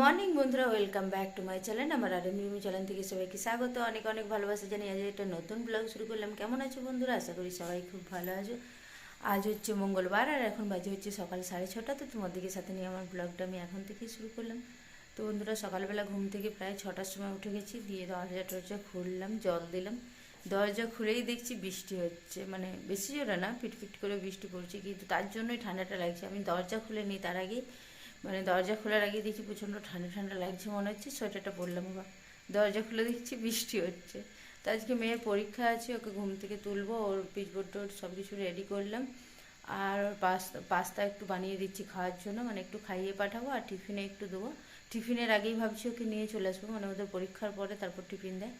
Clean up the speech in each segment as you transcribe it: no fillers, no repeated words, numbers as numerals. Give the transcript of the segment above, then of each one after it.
Morning বন্ধুরা, welcome back to my channel. আমার মিমি channel থেকে সবাইকে স্বাগত। অনেক অনেক ভালোবাসা জানিয়ে আজ একটা নতুন ব্লগ শুরু করলাম। কেমন আছো বন্ধুরা? আশা করি সবাই খুব ভালো আছো। আজ হচ্ছে মঙ্গলবার আর এখন বাজে হচ্ছে সকাল 6:30। তো তোমাদেরকে সাথে নিয়ে আমার ব্লগটা আমি এখন থেকেই শুরু করলাম। তো বন্ধুরা, সকালবেলা ঘুম থেকে প্রায় 6টার সময় উঠে গেছি, দিয়ে দরজা টরজা খুললাম, জল দিলাম। দরজা খুলেই দেখছি বৃষ্টি হচ্ছে, মানে বেশি জোরে না, পিটপিট করে বৃষ্টি পড়ছে, কিন্তু তার জন্যই ঠান্ডাটা লাগছে। আমি দরজা খুলে নিই তার আগেই, মানে দরজা খোলার আগে দেখি প্রচণ্ড ঠান্ডা ঠান্ডা লাগছে, মনে হচ্ছে সোয়েটারটা পরলাম বা দরজা খুলে দেখছি বৃষ্টি হচ্ছে। তো আজকে মেয়ের পরীক্ষা আছে, ওকে ঘুম থেকে তুলবো, ওর পিচবোর্ড টোর্ড সব কিছু রেডি করলাম। আর পাস্তা একটু বানিয়ে দিচ্ছি খাওয়ার জন্য, মানে একটু খাইয়ে পাঠাবো আর টিফিনে একটু দেবো। টিফিনের আগেই ভাবছি ওকে নিয়ে চলে আসবো, মানে ওদের পরীক্ষার পরে তারপর টিফিন দেয়।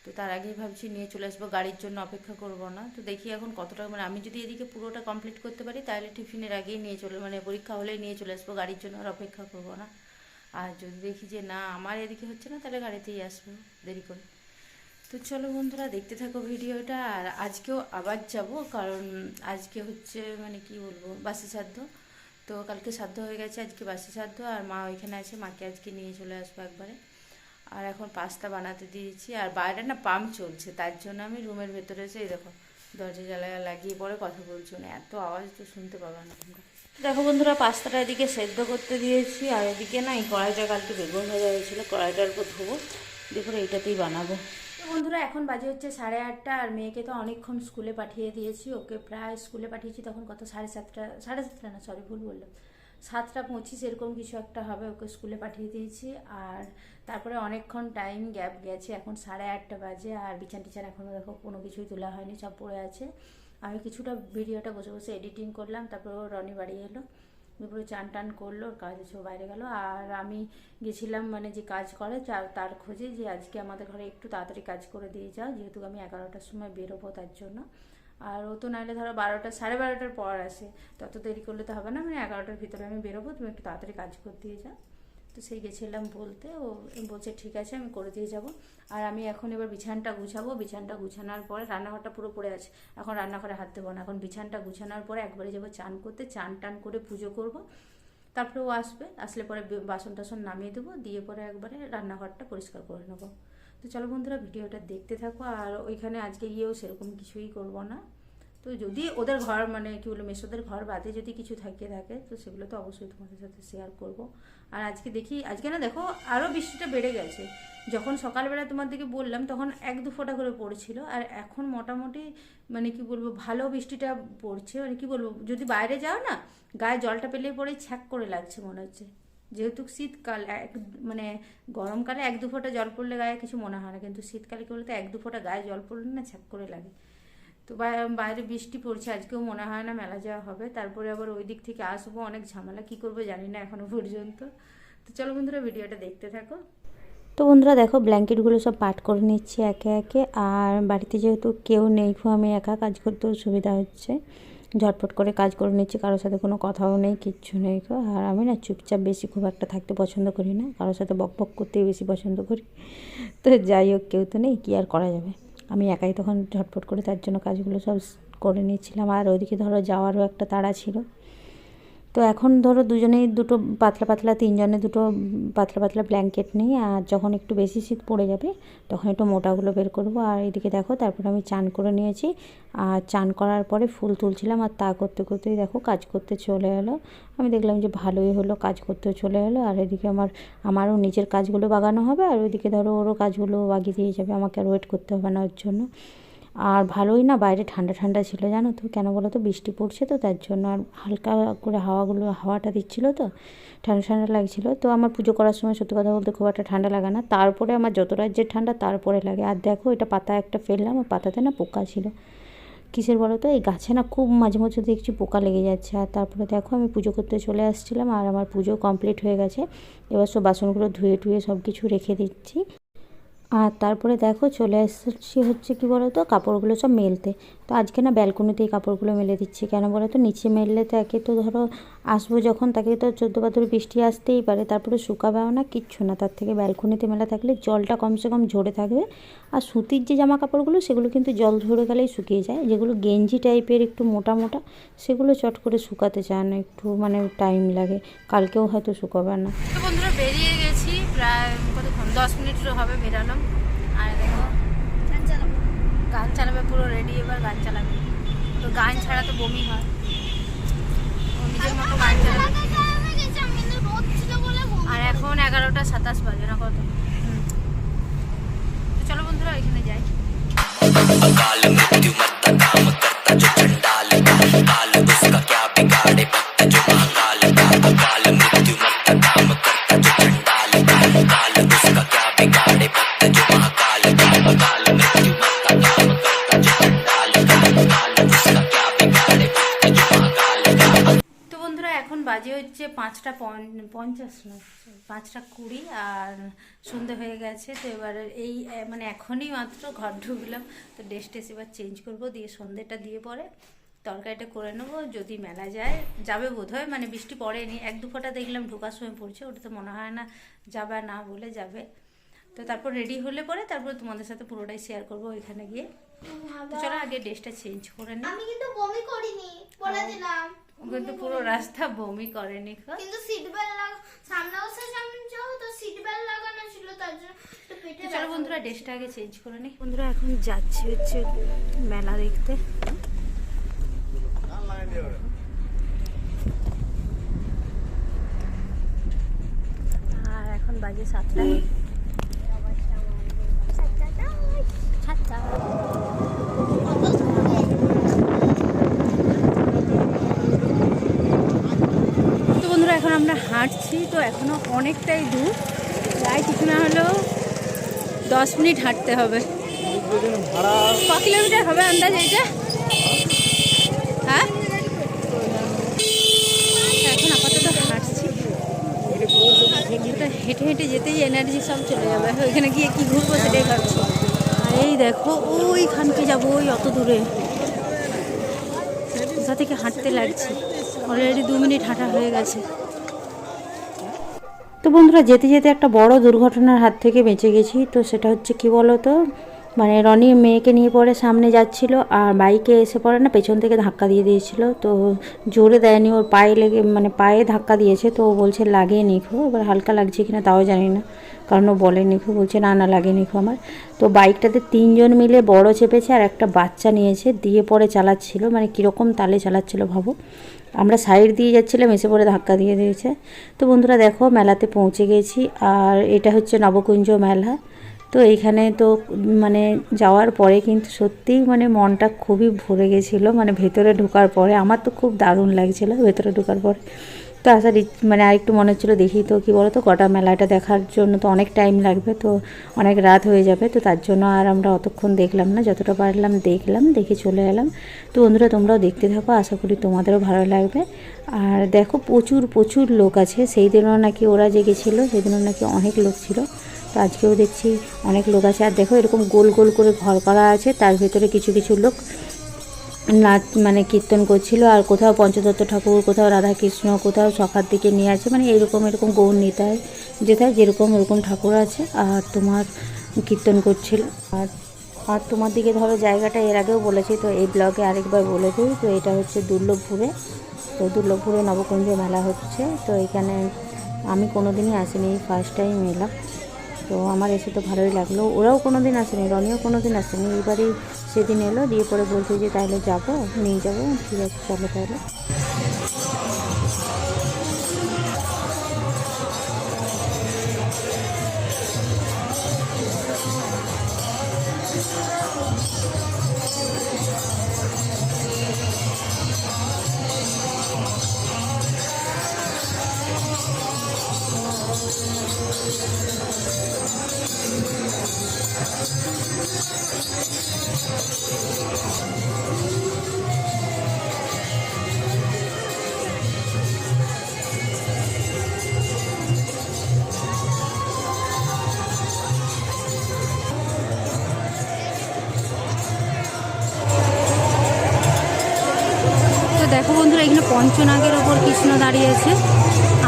তো তার আগেই ভাবছি নিয়ে চলে আসবো, গাড়ির জন্য অপেক্ষা করব না। তো দেখি এখন কতটা, মানে আমি যদি এদিকে পুরোটা কমপ্লিট করতে পারি তাহলে টিফিনের আগেই নিয়ে চলে, মানে পরীক্ষা হলেই নিয়ে চলে আসবো, গাড়ির জন্য আর অপেক্ষা করব না। আর যদি দেখি যে না আমার এদিকে হচ্ছে না, তাহলে গাড়িতেই আসবো দেরি করে। তো চলো বন্ধুরা, দেখতে থাকো ভিডিওটা। আর আজকেও আবার যাব, কারণ আজকে হচ্ছে মানে কি বলবো, বাসি শ্রাদ্ধ। তো কালকে শ্রাদ্ধ হয়ে গেছে, আজকে বাসি শ্রাদ্ধ, আর মা ওইখানে আছে, মাকে আজকে নিয়ে চলে আসবো একবারে। আর এখন পাস্তা বানাতে দিয়েছি, আর বাইরে না পাম্প চলছে, তার জন্য আমি রুমের ভেতরে এসে এই দেখো দরজা জ্বালা লাগিয়ে পরে কথা বলছি, না এত আওয়াজ তো শুনতে পাবা না তোমরা। দেখো বন্ধুরা, পাস্তাটা এদিকে সেদ্ধ করতে দিয়েছি, আর এদিকে না এই কড়াইটা কালকে বেগুন ভাজা হয়েছিলো, কড়াইটার উপর ধোবো, দেখো এইটাতেই বানাবো। তো বন্ধুরা, এখন বাজে হচ্ছে 8:30, আর মেয়েকে তো অনেকক্ষণ স্কুলে পাঠিয়ে দিয়েছি, ওকে প্রায় স্কুলে পাঠিয়েছি তখন কত 7:30, 7:30 না, সরি ভুল বললাম, 7:25 এরকম কিছু একটা হবে, ওকে স্কুলে পাঠিয়ে দিয়েছি। আর তারপরে অনেকক্ষণ টাইম গ্যাপ গেছে, এখন 8:30 বাজে, আর বিছান টিছান এখনও দেখো কোনো কিছুই তোলা হয়নি, সব পড়ে আছে। আমি কিছুটা ভিডিওটা বসে বসে এডিটিং করলাম, তারপর রনি বাড়ি এলো, দুপুরে চান টান করলো, ওর কাজ আছে, বাইরে গেল। আর আমি গেছিলাম মানে যে কাজ করে তার খোঁজে, যে আজকে আমাদের ঘরে একটু তাড়াতাড়ি কাজ করে দিয়ে যাও, যেহেতু আমি 11টার সময় বেরোবো তার জন্য। আর ও তো নাহলে ধরো 12টা 12:30টার পর আসে, তত দেরি করলে তো হবে না, মানে 11টার ভিতরে আমি বেরোবো, তুমি একটু তাড়াতাড়ি কাজ করে দিয়ে যাও। তো সেই গেছিলাম বলতে, ও বলছে ঠিক আছে আমি করে দিয়ে যাব। আর আমি এখন এবার বিছানটা গুছাবো, বিছানটা গুছানোর পরে, রান্নাঘরটা পুরো পড়ে আছে, এখন রান্নাঘরে হাত দেবো না, এখন বিছানটা গুছানোর পরে একবারে যাবো চান করতে, চান টান করে পুজো করব। তারপরে ও আসবে, আসলে পরে বাসন টাসন নামিয়ে দেবো, দিয়ে পরে একবারে রান্নাঘরটা পরিষ্কার করে নেবো। তো চলো বন্ধুরা, ভিডিওটা দেখতে থাকো। আর ওইখানে আজকে গিয়েও সেরকম কিছুই করব না। তো যদি ওদের ঘর মানে কী বলবো, মেসোদের ঘর বাদে যদি কিছু থাকে তো সেগুলো তো অবশ্যই তোমাদের সাথে শেয়ার করব। আর আজকে দেখি, আজকে না দেখো আরও বৃষ্টিটা বেড়ে গেছে। যখন সকালবেলা তোমার দিকে বললাম তখন 1-2 ফোঁটা করে পড়ছিল, আর এখন মোটামুটি মানে কি বলবো ভালো বৃষ্টিটা পড়ছে, মানে কি বলবো, যদি বাইরে যাও না গায়ে জলটা পেলেই পরেই ছ্যাক করে লাগছে মনে হচ্ছে। যেহেতু শীতকাল, মানে গরমকালে 1-2 ফোঁটা জল পড়লে গায়ে কিছু মনে হয় না, কিন্তু শীতকালে কি বলতো 1-2 ফোঁটা গায়ে জল পড়লে না ছ্যাক করে লাগে। তো বাইরে বৃষ্টি পড়ছে, আজকেও মনে হয় না মেলা যাওয়া হবে, তারপরে আবার ওই দিক থেকে আসবো, অনেক ঝামেলা, কি করবো জানি না এখনো পর্যন্ত। তো চলো বন্ধুরা, ভিডিওটা দেখতে থাকো। তো বন্ধুরা দেখো, ব্ল্যাঙ্কেটগুলো সব পাট করে নিচ্ছি একে একে। আর বাড়িতে যেহেতু কেউ নেই, আমি একা কাজ করতেও সুবিধা হচ্ছে, ঝটপট করে কাজ করে নিচ্ছি, কারোর সাথে কোনো কথাও নেই, কিচ্ছু নেই। আর আমি না চুপচাপ বেশি খুব একটা থাকতে পছন্দ করি না, কারোর সাথে বক বক করতেই বেশি পছন্দ করি। তো যাই হোক, কেউ তো নেই, কী আর করা যাবে, আমি একাই তখন ঝটপট করে তার জন্য কাজগুলো সব করে নিচ্ছিলাম। আর ওইদিকে ধরো যাওয়ারও একটা তাড়া ছিল। তো এখন ধরো দুজনেই দুটো পাতলা পাতলা, তিনজনে দুটো পাতলা পাতলা ব্ল্যাঙ্কেট নিই, আর যখন একটু বেশি শীত পড়ে যাবে তখন একটু মোটাগুলো বের করবো। আর এদিকে দেখো, তারপরে আমি চান করে নিয়েছি, আর চান করার পরে ফুল তুলছিলাম, আর তা করতে করতেই দেখো কাজ করতে চলে এলো। আমি দেখলাম যে ভালোই হলো, কাজ করতে চলে এলো। আর এদিকে আমারও নিজের কাজগুলো বাগানো হবে, আর ওইদিকে ধরো ওরও কাজগুলো বাগিয়ে দিয়ে যাবে, আমাকে আর ওয়েট করতে হবে না ওর জন্য। আর ভালোই না বাইরে ঠান্ডা ঠান্ডা ছিল, জানো তো কেন বলো তো, বৃষ্টি পড়ছে তো তার জন্য, আর হালকা করে হাওয়াটা দিচ্ছিলো, তো ঠান্ডা ঠান্ডা লাগছিলো। তো আমার পুজো করার সময় সত্যি কথা বলতে খুব একটা ঠান্ডা লাগে না, তারপরে আমার যত রাজ্যের ঠান্ডা তারপরে লাগে। আর দেখো, এটা পাতা একটা ফেললাম, আর পাতাতে না পোকা ছিল, কিসের বলো তো, এই গাছে না খুব মাঝে মাঝে দেখছি পোকা লেগে যাচ্ছে। আর তারপরে দেখো, আমি পুজো করতে চলে আসছিলাম, আর আমার পুজো কমপ্লিট হয়ে গেছে। এবার সব বাসনগুলো ধুয়ে টুয়ে সব কিছু রেখে দিচ্ছি। আর তারপরে দেখো চলে আসছি হচ্ছে কি বলো তো কাপড়গুলো সব মেলতে। তো আজকে না ব্যালকনিতেই কাপড়গুলো মেলে দিচ্ছি। কেন বলো তো নিচে মেললে তো একে তো ধরো আসবো যখন তাকে তো 14 বৃষ্টি আসতেই পারে, তারপরে শুকাবেও না কিচ্ছু না। তার থেকে ব্যালকনিতে মেলা থাকলে জলটা কমসে কম ঝরে থাকবে। আর সুতির যে জামা কাপড়গুলো সেগুলো কিন্তু জল ঝরে গেলেই শুকিয়ে যায়। যেগুলো গেঞ্জি টাইপের একটু মোটা মোটা সেগুলো চট করে শুকাতে চায় না, একটু মানে টাইম লাগে, কালকেও হয়তো শুকাবে না। তো বন্ধুরা বেরিয়ে গেছি প্রায় কতক্ষণ 10 মিনিটেরও হবে বেরালাম। আর দেখো গান চালাবে, পুরো রেডি, এবার গান চালাবে। তো গান ছাড়া তো বমি হয়, ও নিজের মতো গান চালাবে। আর এখন 11:27 বাজে না কত। তো চলো বন্ধুরা এখানে যাই। अकाल मृत्यु मरता काम करता जो चंडाल का काल उसका क्या बिगाड़े भक्त जो महाकाल का अकाल मृत्यु मरता काम करता जो चंडाल का काल उसका क्या बिगाड़े भक्त जो महाकाल का अकाल मृत्यु मरता काम करता जो चंडाल का काल उसका क्या बिगाड़े भक्त जो महाकाल का। তো বন্ধুরা এখন বাজে হচ্ছে 5:50 না 5:20, আর সন্ধে হয়ে গেছে। তো এবার এই মানে এখনই মাত্র ঘর ঢুকলাম। তো ড্রেস এবার চেঞ্জ করবো, দিয়ে সন্ধেটা দিয়ে পরে তরকারিটা করে নেবো। যদি মেলা যায় যাবে বোধ হয়, মানে বৃষ্টি পড়েনি, 1-2 ফোঁটা দেখলাম ঢোকার সময় পড়ছে, ওটা তো মনে হয় না যাবে না বলে যাবে। তো তারপর রেডি হলে পরে তারপর তোমাদের সাথে পুরোটাই শেয়ার করবো ওইখানে গিয়ে। তো চলো আগে ড্রেসটা চেঞ্জ করে নিই। আমি কিন্তু বমি করিনি, বলে দিলাম। কিন্তু পুরো রাস্তা বমি করেনি, কিন্তু সিট বেল্ট সামনে বসে সামনে যাও তো সিট বেল্ট লাগানো ছিল, তার জন্য পেটে। চলো বন্ধুরা ড্রেসটা আগে চেঞ্জ করে নিই। বন্ধুরা এখন যাচ্ছি হচ্ছে মেলা দেখতে। আর এখন বাজে 7টা। তো বন্ধুরা এখন আমরা হাঁটছি, তো এখনো অনেকটাই দূর, প্রায় কিছু না হলেও 10 মিনিট হাঁটতে হবে। ক কিলোমিটার হবে আন্দাজ এইটা? হ্যাঁ এখন আপাতত হাঁটছি, হেঁটে হেঁটে যেতেই এনার্জি সব চলে যাবে। ওইখানে গিয়ে কি ঘুরবো সেটাই ভাবছি। আর এই দেখো ওইখানকে যাবো, ওই অত দূরে, কোথা থেকে হাঁটতে লাগছে। অলরেডি 2 মিনিট হাঁটা হয়ে গেছে। তো বন্ধুরা যেতে যেতে একটা বড় দুর্ঘটনার হাত থেকে বেঁচে গেছি। তো সেটা হচ্ছে কি বলো তো, মানে রনি মেয়েকে নিয়ে পরে সামনে যাচ্ছিল, আর বাইকে এসে পড়ে না পেছন থেকে ধাক্কা দিয়ে দিয়েছিল। তো জোরে দেয়নি, ওর পায়ে লেগে মানে পায়ে ধাক্কা দিয়েছে। তো ও বলছে লাগিয়ে নিখো, এবার হালকা লাগছে কিনা তাও জানি না, কারণ ও বলে নিখো, বলছে না না লাগিয়ে নিখো আমার। তো বাইকটাতে 3 জন মিলে বড় চেপেছে আর একটা বাচ্চা নিয়েছে, দিয়ে পরে চালাচ্ছিল, মানে কীরকম তালে চালাচ্ছিল ভাবো। আমরা সাইড দিয়ে যাচ্ছিলাম, এসে পরে ধাক্কা দিয়ে দিয়েছে। তো বন্ধুরা দেখো মেলাতে পৌঁছে গেছি, আর এটা হচ্ছে নবকুঞ্জ মেলা। তো এইখানে তো মানে যাওয়ার পরে কিন্তু সত্যিই মানে মনটা খুবই ভরে গেছিলো, মানে ভেতরে ঢোকার পরে আমার তো খুব দারুণ লাগছিলো ভেতরে ঢোকার পরে। তো আসার মানে আরেকটু মনে হচ্ছিলো দেখি তো কী বলো তো গোটা মেলাটা দেখার জন্য তো অনেক টাইম লাগবে, তো অনেক রাত হয়ে যাবে। তো তার জন্য আর আমরা অতক্ষণ দেখলাম না, যতটা পারলাম দেখলাম, দেখে চলে এলাম। তো বন্ধুরা তোমরাও দেখতে থাকো, আশা করি তোমাদেরও ভালো লাগবে। আর দেখো প্রচুর প্রচুর লোক আছে, সেই দিনও নাকি ওরা যে গেছিলো সেদিনও নাকি অনেক লোক ছিল। তো আজকেও দেখছি অনেক লোক আছে। আর দেখো এরকম গোল গোল করে ঘর করা আছে, তার ভেতরে কিছু কিছু লোক নাচ মানে কীর্তন করছিল। আর কোথাও পঞ্চতত্ত্ব ঠাকুর, কোথাও রাধাকৃষ্ণ, কোথাও সখার দিকে নিয়ে আছে, মানে এরকম এরকম গৌর নিতাই যেথায় যেরকম এরকম ঠাকুর আছে, আর তোমার কীর্তন করছিল। আর তোমার দিকে ধরো জায়গাটা এর আগেও বলেছি, তো এই ব্লগে আরেকবার বলে দিই। তো এটা হচ্ছে দুর্লভপুরে। তো দুর্লভপুরে নবকুঞ্জ মেলা হচ্ছে। তো এখানে আমি কোনো দিনই আসিনি, ফার্স্ট টাইম এলাম। তো আমার এসে তো ভালোই লাগলো। ওরাও কোনো দিন আসেনি, রনিও কোনো দিন আসেনি, এবারই সেদিন এলো, দিয়ে পরে বলছে যে তাহলে যাবো, নিয়ে যাবো। ঠিক আছে চলো তাহলে। দেখো বন্ধুরা, এখানে পঞ্চনাগের ওপর কৃষ্ণ দাঁড়িয়ে আছে।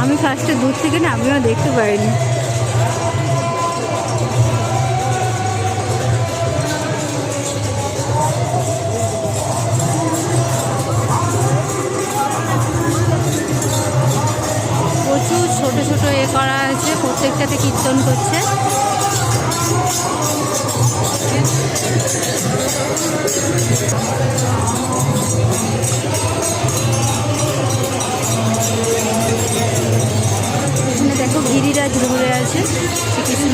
আমি ফার্স্টে দূর থেকে না আমিও দেখতে পাইনি। প্রচুর ছোট ছোট করা আছে, প্রত্যেকটাতে কীর্তন করছে। এখানে দেখো গিরিরাজ ঘুরে আছে শ্রীকৃষ্ণ।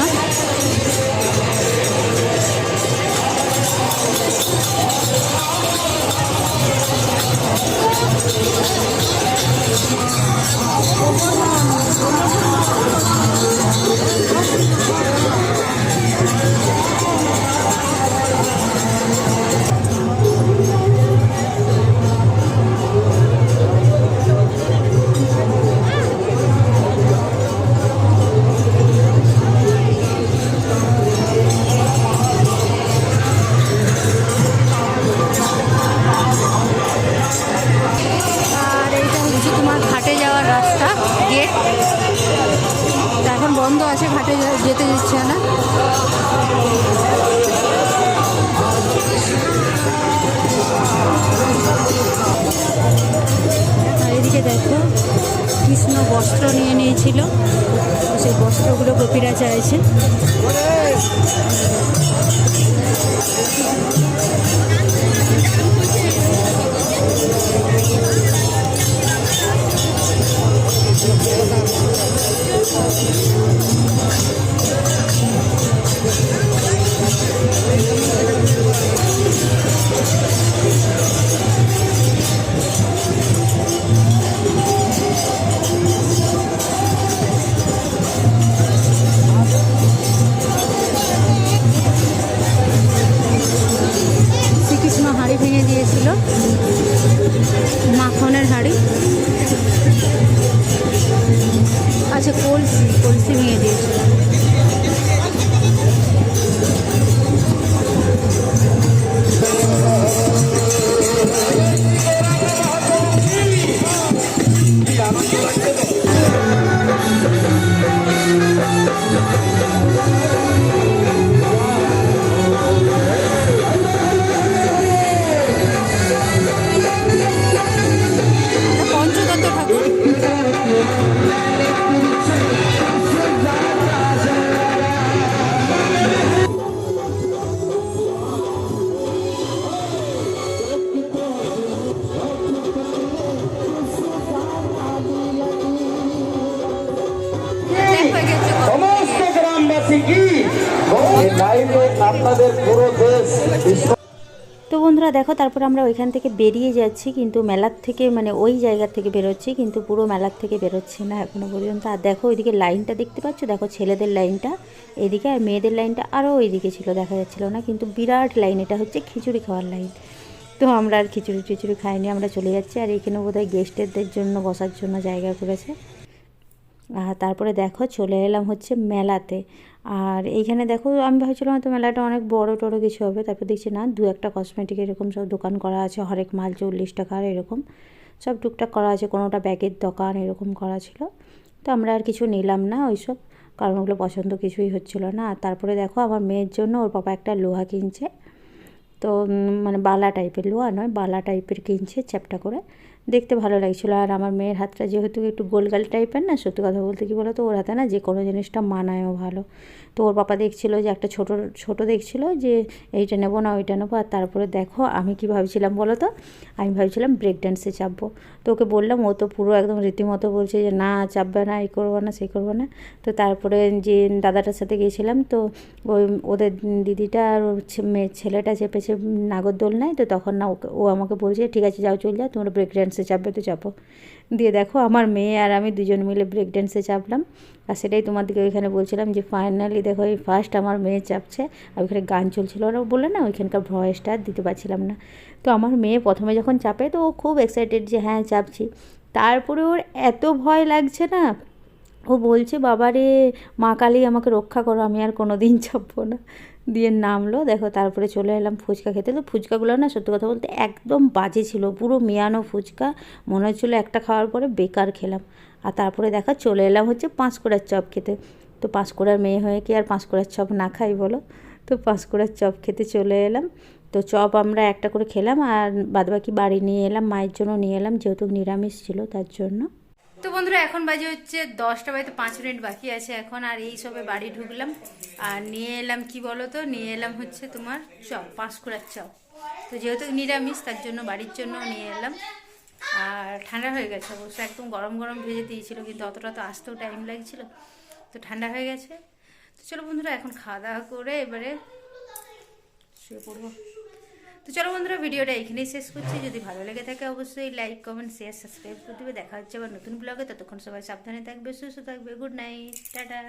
আর এইটা হচ্ছে তোমার ঘাটে যাওয়ার রাস্তা, গেট। এখন বন্ধ আছে, ঘাটে যেতে দিচ্ছে না। আর এদিকে দেখো কৃষ্ণ বস্ত্র নিয়ে নিয়েছিল, সেই বস্ত্রগুলো গোপীরা চাইছে। শ্রীকৃষ্ণ হাঁড়ি ভেঙে দিয়েছিল, মাখনের হাঁড়ি। আচ্ছা, কলসি ভেঙে দিয়েছিল। পঞ্চতত্ত্ব ঠাকুর। সমস্ত গ্রামবাসী কি এই লাইভে আপনাদের পুরো দেশ বিশ্ব। তো বন্ধুরা দেখো, তারপর আমরা ওইখান থেকে বেরিয়ে যাচ্ছি, কিন্তু মেলার থেকে মানে ওই জায়গা থেকে বেরোচ্ছি, কিন্তু পুরো মেলার থেকে বেরোচ্ছি না এখনো পর্যন্ত। আর দেখো ওইদিকে লাইনটা দেখতে পাচ্ছ, দেখো ছেলেদের লাইনটা এদিকে আর মেয়েদের লাইনটা আরও ওইদিকে ছিল, দেখা যাচ্ছিল না, কিন্তু বিরাট লাইন। এটা হচ্ছে খিচুড়ি খাওয়ার লাইন। তো আমরা আর খিচুড়ি খাইনি, আমরা চলে যাচ্ছি। আর এখানে বোধহয় গেস্টদের জন্য বসার জন্য জায়গা করেছে। আর তারপরে দেখো চলে এলাম হচ্ছে মেলাতে। আর এইখানে দেখো আমি ভাবছিলাম হয়তো মেলাটা অনেক বড় টড়ো কিছু হবে, তারপর দেখছি না, দু একটা কসমেটিক এরকম সব দোকান করা আছে, হরেক মাল 40 টাকার এরকম সব টুকটাক করা আছে, কোনোটা ব্যাগের দোকান এরকম করা ছিল। তো আমরা আর কিছু নিলাম না ওইসব, কারণ ওগুলো পছন্দ কিছুই হচ্ছিল না। আর তারপরে দেখো আমার মেয়ের জন্য ওর পাপা একটা লোহা কিনছে, তো মানে বালা টাইপের, লোহা নয় বালা টাইপের কিনছে, চ্যাপটা করে, দেখতে ভালো লাগছিলো। আর আমার মেয়ের হাতটা যেহেতু একটু গোলগাল টাইপের না, সত্যি কথা বলতে কী বলো তো, ওর হাতে না যে কোনো জিনিসটা মানায়ও ভালো। তো ওর পাপা দেখছিলো যে একটা ছোটো দেখছিলো যে এইটা নেবো না ওইটা নেবো। আর তারপরে দেখো আমি কি ভাবছিলাম বলো তো, আমি ভাবছিলাম ব্রেক ড্যান্সে চাপবো। তো ওকে বললাম, ও তো পুরো একদম রীতিমতো বলছে যে না চাপবে না, এই করবো না সেই করবো না। তো তারপরে যে দাদাটার সাথে গিয়েছিলাম, তো ওই ওদের দিদিটা আর ওর মেয়ের ছেলেটা চেপেছে নাগরদোলনায়। তো তখন না ও আমাকে বলছে ঠিক আছে যাও চল যাও, তোমরা ব্রেক ড্যান্সে চাপবে তো চাপো। দিয়ে দেখো আমার মেয়ে আর আমি দুজন মিলে ব্রেক ড্যান্সে চাপলাম। আর সেটাই তোমাদেরকে ওইখানে বলছিলাম যে ফাইনালি দেখো এই ফার্স্ট আমার মেয়ে চাপছে। আর ওইখানে গান চলছিল, ওরা বলে না ওইখানকার ভয়েসটা দিতে পারছিলাম না। তো আমার মেয়ে প্রথমে যখন চাপে তো ও খুব এক্সাইটেড যে হ্যাঁ চাপছি। তারপরে ওর এত ভয় লাগছে না, ও বলছে বাবা রে মা কালী আমাকে রক্ষা করো, আমি আর কোনো দিন চাপবো না। দিয়ে নামলো, দেখো তারপরে চলে এলাম ফুচকা খেতে। তো ফুচকাগুলো না সত্যি কথা বলতে একদম বাজে ছিল, পুরো মেয়ানো ফুচকা, মনে হচ্ছিলো একটা খাওয়ার পরে বেকার খেলাম। আর তারপরে দেখা চলে এলাম হচ্ছে পাঁশকুড়ার চপ খেতে। তো পাঁশকুড়ার মেয়ে হয়ে কি আর পাঁশকুড়ার চপ না খাই বলো, তো পাঁশকুড়ার চপ খেতে চলে এলাম। তো চপ আমরা একটা করে খেলাম আর বাদবাকি বাড়ি নিয়ে এলাম, মায়ের জন্য নিয়ে এলাম যেহেতু নিরামিষ ছিল তার জন্য। তো বন্ধুরা এখন বাজে হচ্ছে 10টা, বাজে 5 মিনিট বাকি আছে এখন। আর এই সবে বাড়ি ঢুকলাম আর নিয়ে এলাম কি বলো তো, নিয়ে এলাম হচ্ছে তোমার চপ, পাঁশকুড়ার চপ। তো যেহেতু নিরামিষ তার জন্য বাড়ির জন্য নিয়ে এলাম। আর ঠান্ডা হয়ে গেছে অবশ্য, একদম গরম গরম ভেজে দিয়েছিল কিন্তু অতটা তো আসতেও টাইম লাগছিল, তো ঠান্ডা হয়ে গেছে। তো চলো বন্ধুরা এখন খাওয়া দাওয়া করে এবারে শুয়ে পড়বো। তো চলো বন্ধুরা ভিডিওটা এখানেই শেষ করছি। যদি ভালো লেগে থাকে অবশ্যই লাইক কমেন্ট শেয়ার সাবস্ক্রাইব করে দেবে। দেখা হচ্ছে আবার নতুন ব্লগে, ততক্ষণ সবাই সাবধানে থাকবে, সুস্থ থাকবে। Good night, tata.